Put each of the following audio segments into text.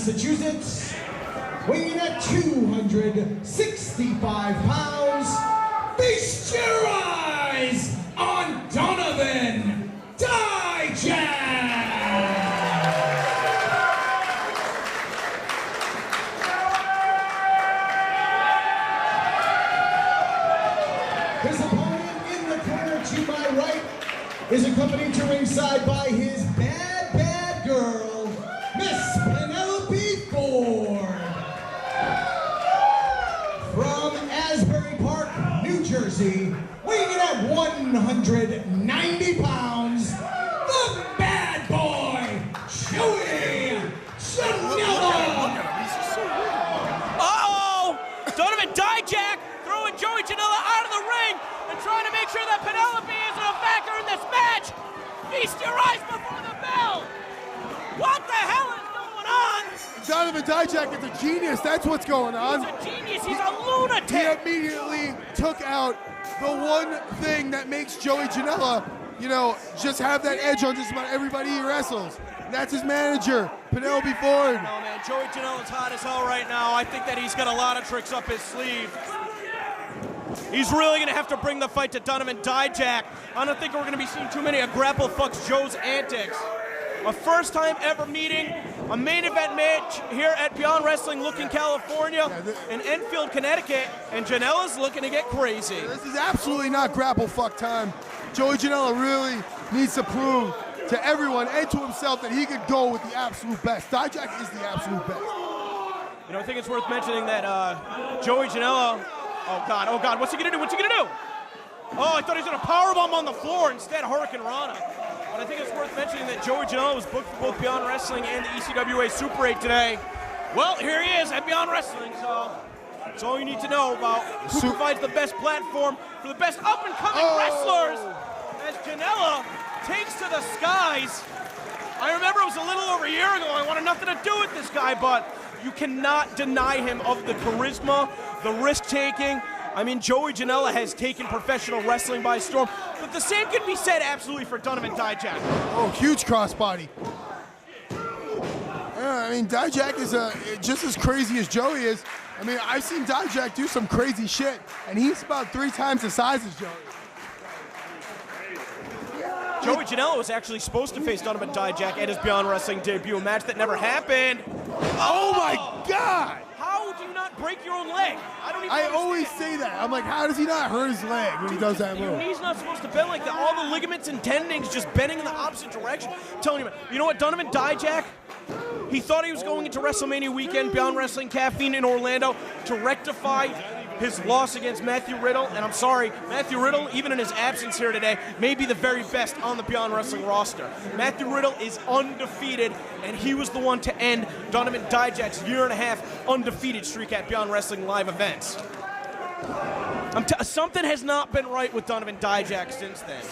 Massachusetts, weighing at 265 pounds, feast your eyes on Donovan Dijak! His opponent in the corner to my right is accompanied to ringside by his bad girl, Miss Penelope Ford. From Asbury Park, New Jersey, weighing in at 190 pounds, the bad boy, Joey Janela. Uh-oh! Donovan Dijak throwing Joey Janela out of the ring and trying to make sure that Penelope isn't a factor in this match. Feast your eyes before the bell. What the hell is going on? Donovan Dijak is a genius. That's what's going on. He's a genius. He's a lunatic. He immediately took out the one thing that makes Joey Janela, you know, just have that edge on just about everybody he wrestles. And that's his manager, Penelope Ford. No, man, Joey Janela's hot as hell right now. I think that he's got a lot of tricks up his sleeve. He's really going to have to bring the fight to Donovan Dijak. I don't think we're going to be seeing too many of Grapple Fucks Joe's antics. A first time ever meeting, a main event match here at Beyond Wrestling Looking California in Enfield, Connecticut, and Janela's looking to get crazy. This is absolutely not Grapple Fuck time. Joey Janela really needs to prove to everyone and to himself that he could go with the absolute best. Dijak is the absolute best. You know, I think it's worth mentioning that Joey Janela, oh God, what's he gonna do? What's he gonna do? Oh, I thought he was gonna powerbomb on the floor, instead Hurricane Rana. But I think it's worth mentioning that Joey Janela was booked for both Beyond Wrestling and the ECWA Super 8 today. Well, here he is at Beyond Wrestling, so that's all you need to know about who provides the best platform for the best up-and-coming wrestlers as Janela takes to the skies. I remember it was a little over a year ago, I wanted nothing to do with this guy, but you cannot deny him of the charisma, the risk-taking. I mean, Joey Janela has taken professional wrestling by storm, but the same can be said absolutely for Donovan Dijak. Oh, huge crossbody. I mean, Dijak is just as crazy as Joey is. I mean, I've seen Dijak do some crazy shit, and he's about 3 times the size as Joey. Joey Janela was actually supposed to face Donovan Dijak at his Beyond Wrestling debut, a match that never happened. Oh my God! How do you not break your own leg? I always say that. I'm like, how does he not hurt his leg when he does that move? Your knee's not supposed to bend like that. All the ligaments and tendons just bending in the opposite direction. I'm telling you know what, Donovan Dijak, he thought he was going into WrestleMania weekend, Beyond Wrestling Caffeine in Orlando, to rectify his loss against Matthew Riddle. And I'm sorry, Matthew Riddle, even in his absence here today, may be the very best on the Beyond Wrestling roster. Matthew Riddle is undefeated, and he was the one to end Donovan Dijak's 1.5-year undefeated streak at Beyond Wrestling live events. Something has not been right with Donovan Dijak since then.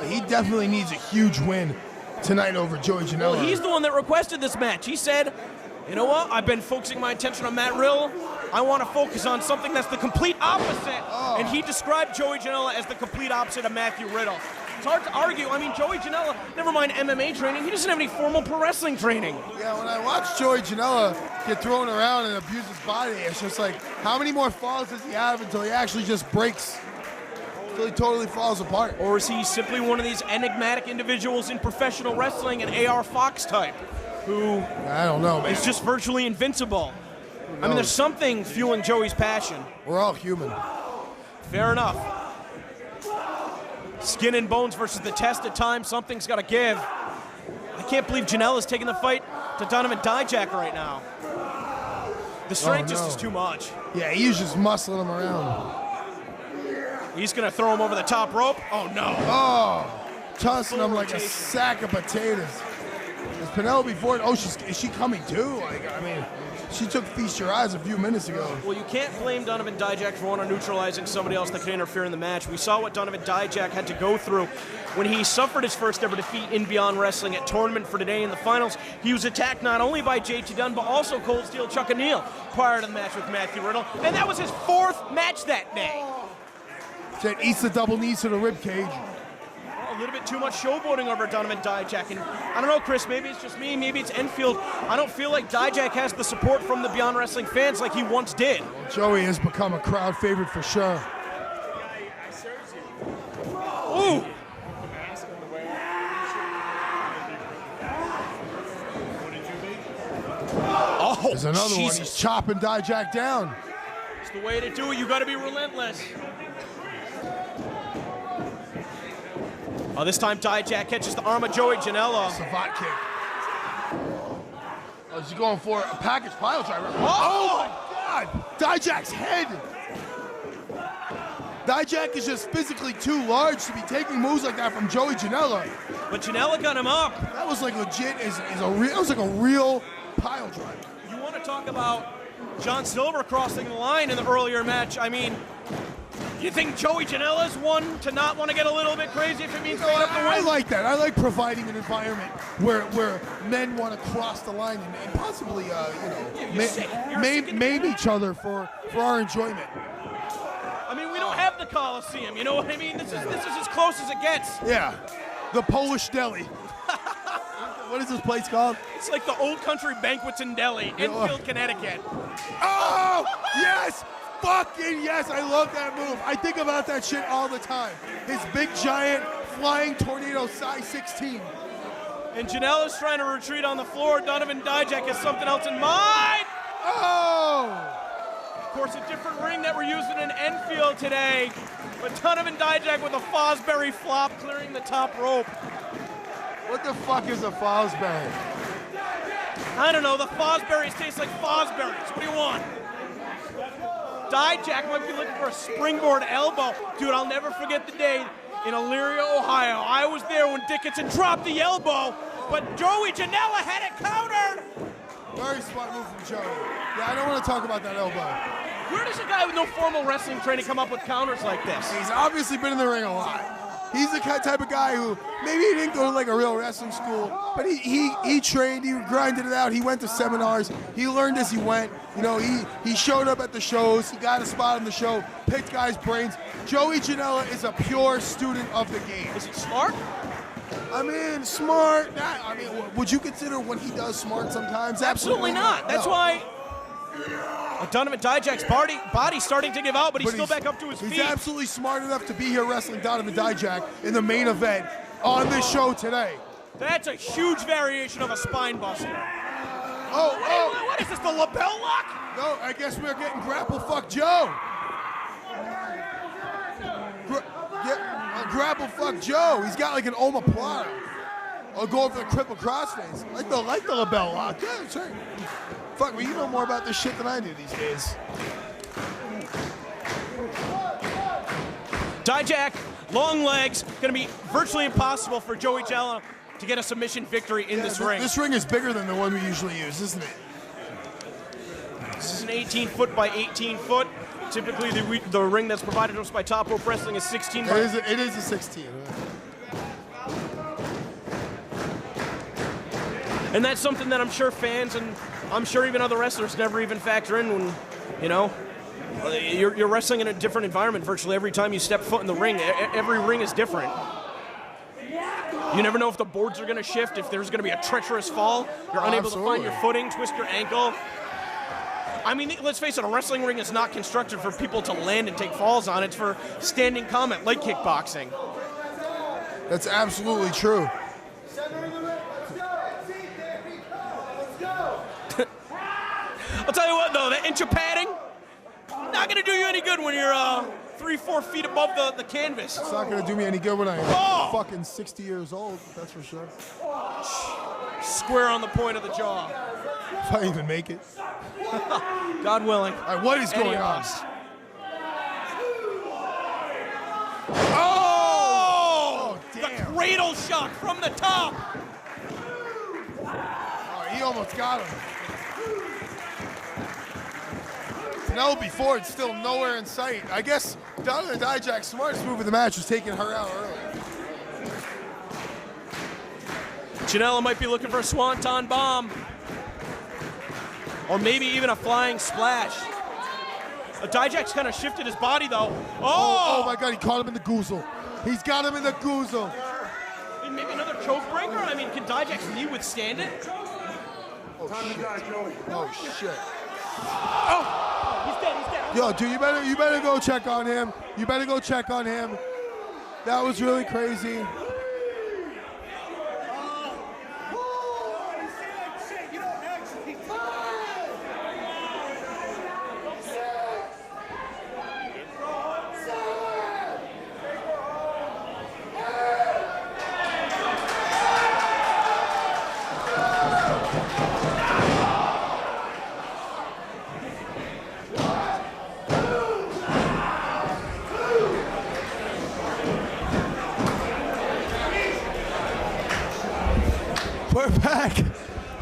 He definitely needs a huge win tonight over Joey Janela. Well, he's the one that requested this match. He said, you know what, I've been focusing my attention on Matt Riddle. I want to focus on something that's the complete opposite. And he described Joey Janela as the complete opposite of Matthew Riddle. It's hard to argue. I mean, Joey Janela, never mind MMA training, he doesn't have any formal pro wrestling training. Yeah, when I watch Joey Janela get thrown around and abuse his body, it's just like, how many more falls does he have until he actually just breaks? Until he totally falls apart? Or is he simply one of these enigmatic individuals in professional wrestling, an AR Fox type, who I don't know, man. Is just virtually invincible? I mean, there's something fueling Joey's passion. We're all human. Fair enough. Skin and bones versus the test of time. Something's got to give. I can't believe Janela's taking the fight to Donovan Dijak right now. The strength just is too much. Yeah, he's just muscling him around. He's going to throw him over the top rope. Oh, no. Oh, tossing him like a sack of potatoes. Is Penelope Ford, is she coming too? Like, I mean, she took Feast Your Eyes a few minutes ago. Well, you can't blame Donovan Dijak for wanting to neutralizing somebody else that could interfere in the match. We saw what Donovan Dijak had to go through when he suffered his first ever defeat in Beyond Wrestling at Tournament for Today in the finals. He was attacked not only by JT Dunn, but also Cold Steel Chuck O'Neal prior to the match with Matthew Riddle. And that was his 4th match that day. Said eats the double knees to the rib cage. Well, little bit too much showboating over Donovan Dijak. And I don't know, Chris, maybe it's just me, maybe it's Enfield. I don't feel like Dijak has the support from the Beyond Wrestling fans like he once did. Well, Joey has become a crowd favorite for sure. Ooh! Oh, there's another one. Jesus. He's chopping Dijak down. It's the way to do it. You got to be relentless. Oh, this time Dijak catches the arm of Joey Janela. Savant kick. Oh, is he going for a package pile driver? Oh my God! Dijak's head. Dijak is just physically too large to be taking moves like that from Joey Janela. But Janela got him up. That was like legit. It was like a real pile driver. You want to talk about John Silver crossing the line in the earlier match? I mean, you think Joey Janela's one to not want to get a little bit crazy if it means picking up the win? I like that. I like providing an environment where men want to cross the line and possibly, maim each other for our enjoyment. I mean, we don't have the Coliseum, you know what I mean? This is as close as it gets. Yeah, the Polish Deli. What is this place called? It's like the Old Country Banquets in Delhi, Enfield, Connecticut. Oh, yes! Fucking yes, I love that move. I think about that shit all the time. His big, giant, flying tornado size 16. And Janela's trying to retreat on the floor. Donovan Dijak has something else in mind. Oh! Of course, a different ring that we're using in Enfield today. But Donovan Dijak with a Fosbury flop clearing the top rope. What the fuck is a Fosbury? I don't know. The Fosberries taste like Fosberries. What do you want? Dijak might be looking for a springboard elbow. Dude, I'll never forget the day in Elyria, Ohio. I was there when Dickinson dropped the elbow, but Joey Janela had it countered. Very smart move from Joey. Yeah, I don't want to talk about that elbow. Where does a guy with no formal wrestling training come up with counters like this? He's obviously been in the ring a lot. He's the type of guy who maybe he didn't go to like a real wrestling school, but he trained, he grinded it out, he went to seminars, he learned as he went. You know, he showed up at the shows, he got a spot on the show, picked guys' brains. Joey Janela is a pure student of the game. Is he smart? I mean, smart. I mean, would you consider what he does smart sometimes? Absolutely not. That's why Donovan Dijak's body's starting to give out, but he's still back up to his feet. He's absolutely smart enough to be here wrestling Donovan Dijak in the main event on this show today. That's a huge variation of a spine buster. Oh. What is this, the lapel lock? No, I guess we're getting Grapple Fuck Joe. Grapple Fuck Joe. He's got like an omoplata. I'll go over the cripple crossface. Like the lapel lock. Yeah, that's right. Fuck, well, you know more about this shit than I do these days. Dijak, long legs, gonna be virtually impossible for Joey Janela to get a submission victory in this ring. This ring is bigger than the one we usually use, isn't it? This is an 18-foot by 18-foot. Typically, the ring that's provided to us by Top Rope Wrestling is 16. It is a 16. And that's something that I'm sure fans and I'm sure even other wrestlers never even factor in when, you know, you're wrestling in a different environment virtually every time you step foot in the ring. Every ring is different. You never know if the boards are going to shift, if there's going to be a treacherous fall. You're unable to find your footing, twist your ankle. I mean, let's face it, a wrestling ring is not constructed for people to land and take falls on. It's for standing combat, like kickboxing. That's absolutely true. I'll tell you what, though, that inch of padding, not going to do you any good when you're 3-4 feet above the canvas. It's not going to do me any good when I'm fucking 60 years old, that's for sure. Square on the point of the jaw. If I even make it. God willing. All right, what is going on? Oh! Damn. The cradle shot from the top. Oh, he almost got him. Penelope Ford's still nowhere in sight. I guess Donovan Dijak's smartest move of the match was taking her out early. Janela might be looking for a swanton bomb. Or maybe even a flying splash. Dijak's kind of shifted his body, though. Oh my God, he caught him in the goozle. He's got him in the goozle. choke breaker? I mean, can Dijak's knee withstand it? Oh shit. Oh, he's dead, he's dead. Yo, dude, you better go check on him. You better go check on him. That was really crazy.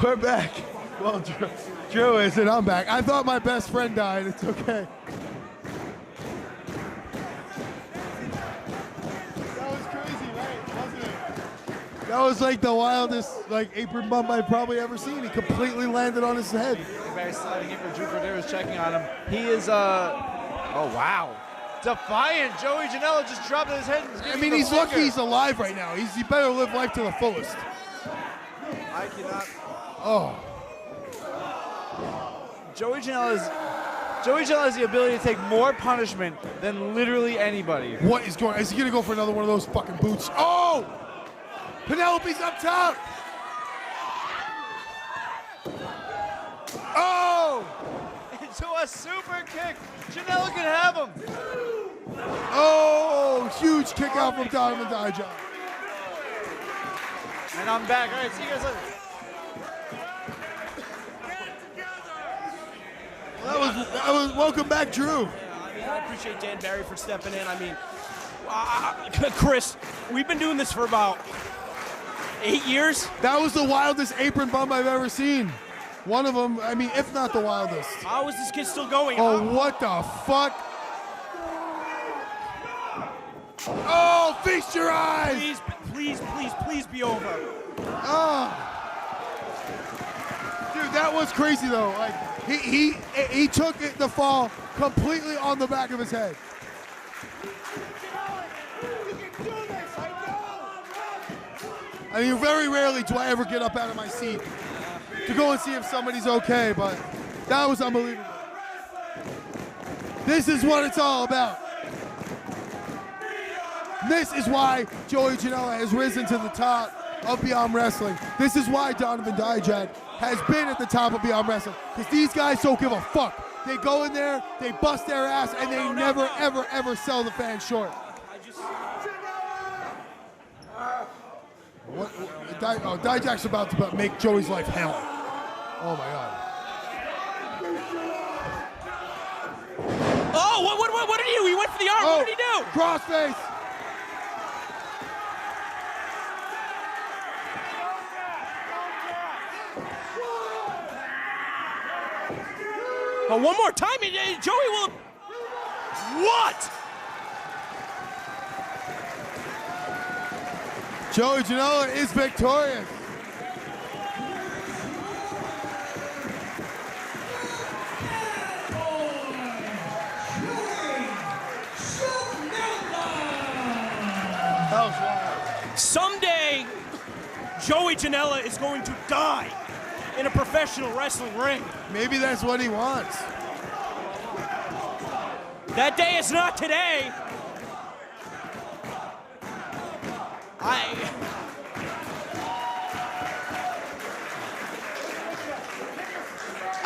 We're back. Well, Drew isn't. I'm back. I thought my best friend died. It's okay. That was crazy, right? Wasn't it? That was like the wildest apron bump I've probably ever seen. He completely landed on his head. Very sliding in for Drew Cordero was checking on him. He is, oh wow. Defiant. Joey Janela just dropped his head. I mean, he's lucky he's alive right now. He better live life to the fullest. I cannot. Oh. Joey Janela has the ability to take more punishment than literally anybody. What is going on? Is he going to go for another one of those fucking boots? Oh! Penelope's up top! Oh! Into a super kick. Janela can have him. Oh! Huge kick out from Donovan Dijak. And I'm back. All right, see you guys later. That was welcome back, Drew. Yeah, I mean, I appreciate Dan Barry for stepping in. I mean, Chris, we've been doing this for about 8 years. That was the wildest apron bump I've ever seen. One of them, I mean, if not the wildest. How is this kid still going? Oh, what the fuck? Oh, feast your eyes! Please be over. Oh. Dude, that was crazy though. Like he took the fall completely on the back of his head. I mean, very rarely do I ever get up out of my seat to go and see if somebody's okay, but that was unbelievable. This is what it's all about. This is why Joey Janela has risen to the top of Beyond Wrestling. This is why Donovan Dijak has been at the top of Beyond Wrestling. Because these guys don't give a fuck. They go in there, they bust their ass, and they never, ever, ever sell the fans short. Dijak's about to make Joey's life hell. Oh my God. Oh, what did he do? He went for the arm. Oh, what did he do? Crossface. Oh, one more time, Joey will. What? Joey Janela is victorious. That was wild. Someday, Joey Janela is going to die in a professional wrestling ring. Maybe that's what he wants. That day is not today.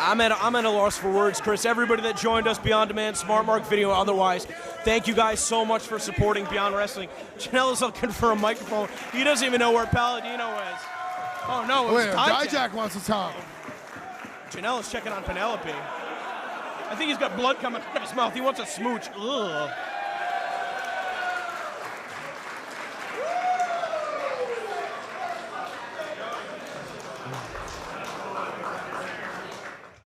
I'm at a loss for words, Chris. Everybody that joined us, Beyond Demand, Smart Mark Video, otherwise, thank you guys so much for supporting Beyond Wrestling. Janela's looking for a microphone. He doesn't even know where Palladino is. Oh no, Wait, Dijak. Dijak wants to talk. Janela's checking on Penelope. I think he's got blood coming out of his mouth. He wants a smooch. Ugh.